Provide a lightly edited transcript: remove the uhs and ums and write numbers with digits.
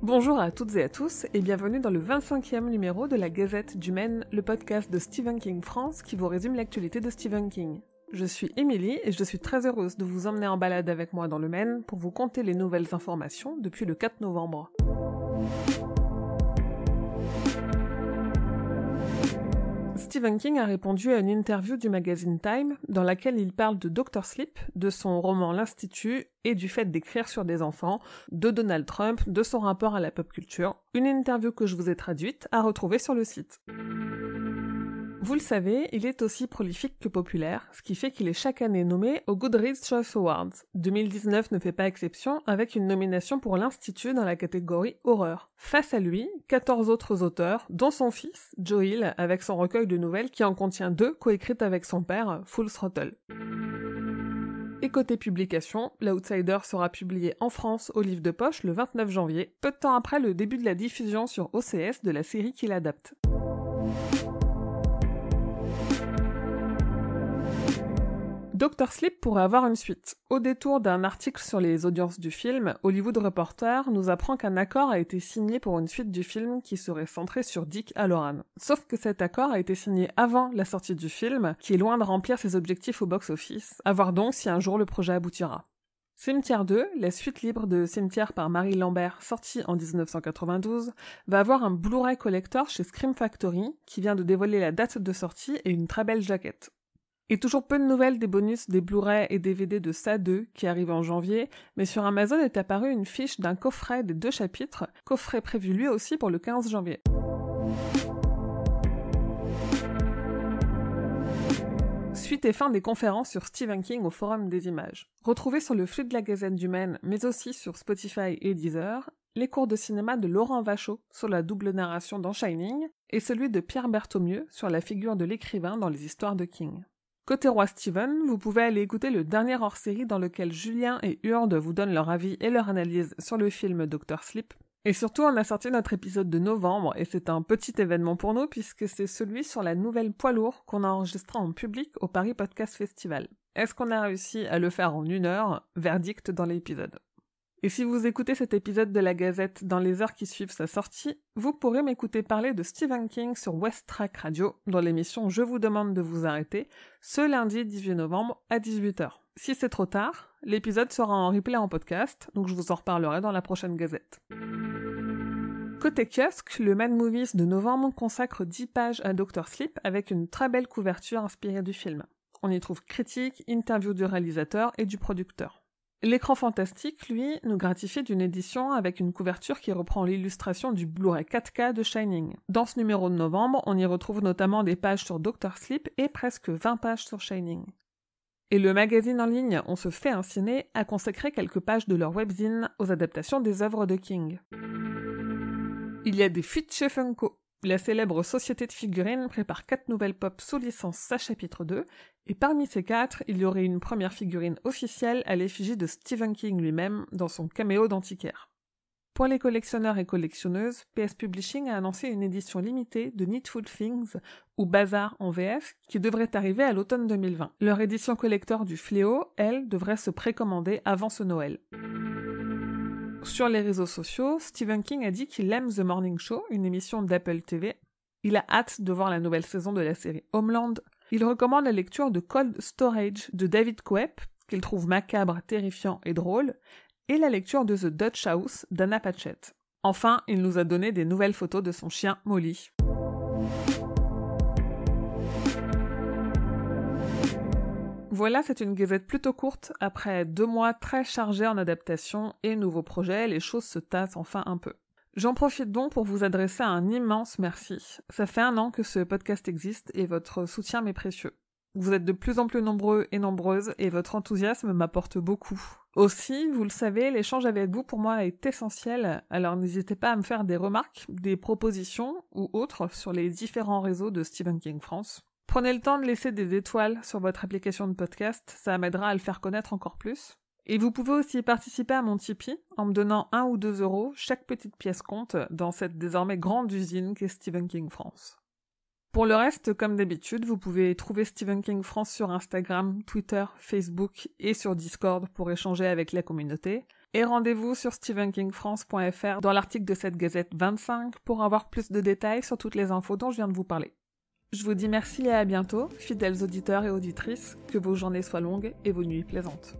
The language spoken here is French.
Bonjour à toutes et à tous et bienvenue dans le 25e numéro de la Gazette du Maine, le podcast de Stephen King France qui vous résume l'actualité de Stephen King. Je suis Émilie et je suis très heureuse de vous emmener en balade avec moi dans le Maine pour vous conter les nouvelles informations depuis le 4 novembre. Stephen King a répondu à une interview du magazine Time dans laquelle il parle de Dr. Sleep, de son roman L'Institut et du fait d'écrire sur des enfants, de Donald Trump, de son rapport à la pop culture. Une interview que je vous ai traduite à retrouver sur le site. Vous le savez, il est aussi prolifique que populaire, ce qui fait qu'il est chaque année nommé aux Goodreads Choice Awards. 2019 ne fait pas exception, avec une nomination pour l'Institut dans la catégorie horreur. Face à lui, 14 autres auteurs, dont son fils, Joe Hill, avec son recueil de nouvelles qui en contient 2 coécrites avec son père, Full Throttle. Et côté publication, l'Outsider sera publié en France au livre de poche le 29 janvier, peu de temps après le début de la diffusion sur OCS de la série qui l'adapte. Dr. Sleep pourrait avoir une suite. Au détour d'un article sur les audiences du film, Hollywood Reporter nous apprend qu'un accord a été signé pour une suite du film qui serait centrée sur Dick Hallorann. Sauf que cet accord a été signé avant la sortie du film, qui est loin de remplir ses objectifs au box-office, à voir donc si un jour le projet aboutira. Cimetière 2, la suite libre de Cimetière par Marie Lambert, sortie en 1992, va avoir un Blu-ray collector chez Scream Factory, qui vient de dévoiler la date de sortie et une très belle jaquette. Et toujours peu de nouvelles des bonus des Blu-ray et DVD de Ça 2 qui arrivent en janvier, mais sur Amazon est apparue une fiche d'un coffret des 2 chapitres, coffret prévu lui aussi pour le 15 janvier. Suite et fin des conférences sur Stephen King au Forum des Images. Retrouvez sur le flux de la Gazette du Maine, mais aussi sur Spotify et Deezer, les cours de cinéma de Laurent Vachaud sur la double narration dans Shining, et celui de Pierre Berthaumieux sur la figure de l'écrivain dans les histoires de King. Côté roi Steven, vous pouvez aller écouter le dernier hors-série dans lequel Julien et Urde vous donnent leur avis et leur analyse sur le film Dr. Sleep. Et surtout, on a sorti notre épisode de novembre, et c'est un petit événement pour nous puisque c'est celui sur la nouvelle poids lourd qu'on a enregistré en public au Paris Podcast Festival. Est-ce qu'on a réussi à le faire en 1 heure? Verdict dans l'épisode. Et si vous écoutez cet épisode de la Gazette dans les heures qui suivent sa sortie, vous pourrez m'écouter parler de Stephen King sur West Track Radio, dans l'émission Je vous demande de vous arrêter, ce lundi 18 novembre à 18h. Si c'est trop tard, l'épisode sera en replay en podcast, donc je vous en reparlerai dans la prochaine Gazette. Côté kiosque, le Mad Movies de novembre consacre 10 pages à Dr. Sleep avec une très belle couverture inspirée du film. On y trouve critiques, interviews du réalisateur et du producteur. L'écran fantastique, lui, nous gratifie d'une édition avec une couverture qui reprend l'illustration du Blu-ray 4K de Shining. Dans ce numéro de novembre, on y retrouve notamment des pages sur Dr. Sleep et presque 20 pages sur Shining. Et le magazine en ligne On se fait un ciné a consacré quelques pages de leur webzine aux adaptations des œuvres de King. Il y a des fuites chez Funko. La célèbre société de figurines prépare 4 nouvelles pop sous licence Sa chapitre 2, et parmi ces 4, il y aurait une première figurine officielle à l'effigie de Stephen King lui-même dans son caméo d'antiquaire. Pour les collectionneurs et collectionneuses, PS Publishing a annoncé une édition limitée de Needful Things, ou Bazar en VF, qui devrait arriver à l'automne 2020. Leur édition collector du Fléau, elle, devrait se précommander avant ce Noël. Sur les réseaux sociaux, Stephen King a dit qu'il aime The Morning Show, une émission d'Apple TV. Il a hâte de voir la nouvelle saison de la série Homeland. Il recommande la lecture de Cold Storage de David Koepp, qu'il trouve macabre, terrifiant et drôle, et la lecture de The Dutch House d'Anna Patchett. Enfin, il nous a donné des nouvelles photos de son chien Molly. Voilà, c'est une gazette plutôt courte. Après 2 mois très chargés en adaptation et nouveaux projets, les choses se tassent enfin un peu. J'en profite donc pour vous adresser un immense merci. Ça fait 1 an que ce podcast existe et votre soutien m'est précieux. Vous êtes de plus en plus nombreux et nombreuses et votre enthousiasme m'apporte beaucoup. Aussi, vous le savez, l'échange avec vous pour moi est essentiel, alors n'hésitez pas à me faire des remarques, des propositions ou autres sur les différents réseaux de Stephen King France. Prenez le temps de laisser des étoiles sur votre application de podcast, ça m'aidera à le faire connaître encore plus. Et vous pouvez aussi participer à mon Tipeee en me donnant 1 ou 2 euros, chaque petite pièce compte dans cette désormais grande usine qu'est Stephen King France. Pour le reste, comme d'habitude, vous pouvez trouver Stephen King France sur Instagram, Twitter, Facebook et sur Discord pour échanger avec la communauté. Et rendez-vous sur stephenkingfrance.fr dans l'article de cette Gazette 25 pour avoir plus de détails sur toutes les infos dont je viens de vous parler. Je vous dis merci et à bientôt, fidèles auditeurs et auditrices, que vos journées soient longues et vos nuits plaisantes.